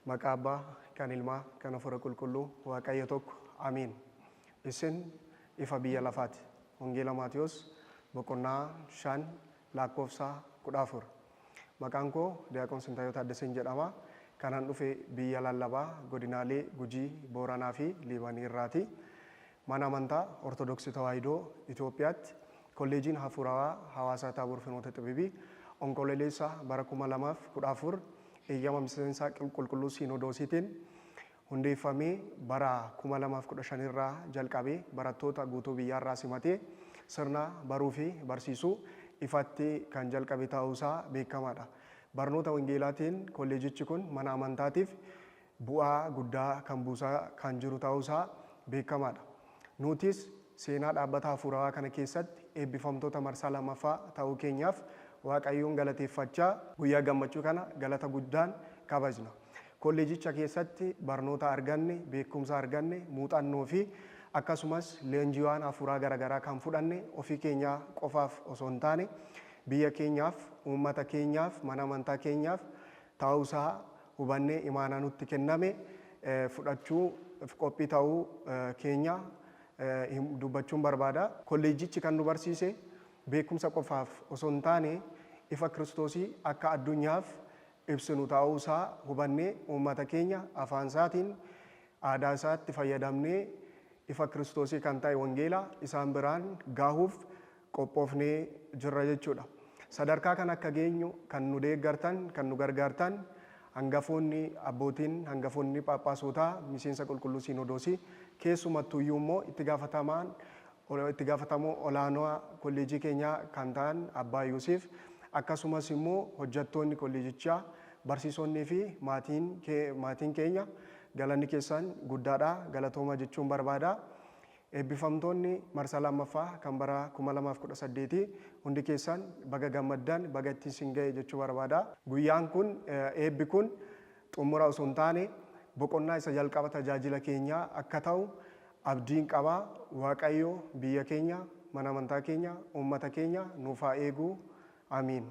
Maqaa Abbaa, kan Ilmaa, kan Hafuura Qulqulluu, Waaqayyo tokko. Amiin. Isin ifa biyya lafaati. Wangeela Maatiyos boqonnaa 5 lakkoofsa 14. Maqaan koo Diyaaqoon Sintaayoo Taaddaseen jedhama. Kanan dhufe biyya lallabaa godinaalee Gujii, Booranaa fi Liibanii irraati. Mana amantaa Ortodoksii Tawaahidoo Itoophiyaatti kolleejiin hafuurawaa hawaasaa Taaboor Finoota Xibibii onkololeessa bara 2014 eeyyama miseensa qulqulluu Siinodoosiitiin hundeeffamee bara 2015 irraa jalqabee barattoota guutuu biyyaarraa simatee sirna baruu fi barsiisuu ifatti kan jalqabe ta'uusaa beekamaadha. Barnoota wangeelaatiin kolleejichi kun mana amantaatiif bu'aa guddaa kan buusaa kan jiru ta'uusaa beekamaadha. Nutis seenaa dhaabbata hafuurawaa kana keessatti eebbifamtoota marsaa lammaffaa ta'uu keenyaaf Waaqayyoon galateeffachaa guyyaa gammachuu kana galata guddaan kabajna. Kolleejicha keessatti barnoota arganne, beekumsa arganne, muuxannoo fi akkasumas leenjiiwwan hafuuraa garaagaraa kan fudhanne ofii keenyaa qofaaf osoo hin taane biyya keenyaaf, uummata keenyaaf, mana amantaa keenyaaf ta'uusaa hubannee imaanaa nutti kenname fudhachuu qophii ta'uu keenya dubbachuun barbaada. Kolleejichi kan nu barsiise beekumsa qofaaf osoo hin taane ifa Kiristoosii akka addunyaaf ibsinu ta'uusaa hubannee uummata keenya afaan isaatiin aadaa isaatti fayyadamnee ifa Kiristoosii kan ta'e wangeela isaan biraan gaahuuf qophoofnee jirra jechuudha. Sadarkaa kan akka geenyu kan nu deeggartan, kan nu gargaartan hangafoonni abbootiin, hangafoonni phaaphaasootaa, miseensa qulqulluu Siinodoosii keessumattuu immoo itti gaafatamoo olaanaa kolleejii keenyaa kan ta'an Abbaa Yoosef akkasumas immoo hojjettoonni kolleejichaa, barsiisonnii fi maatiin keenya galanni keessan guddaadha. Galatooma jechuun barbaada. Eebbifamtoonni marsaa lammaffaa kan bara 2018 hundi keessan baga gammaddan, baga ittiin sin ga'e jechuu barbaada. Guyyaan kun eebbi kun xumura osoo hin taane boqonnaa isa jalqaba tajaajila keenyaa akka ta'u abdiin qaba. Waaqayyo biyya keenya, mana amantaa keenya, uummata keenya nuuf haa eegu. Amiin.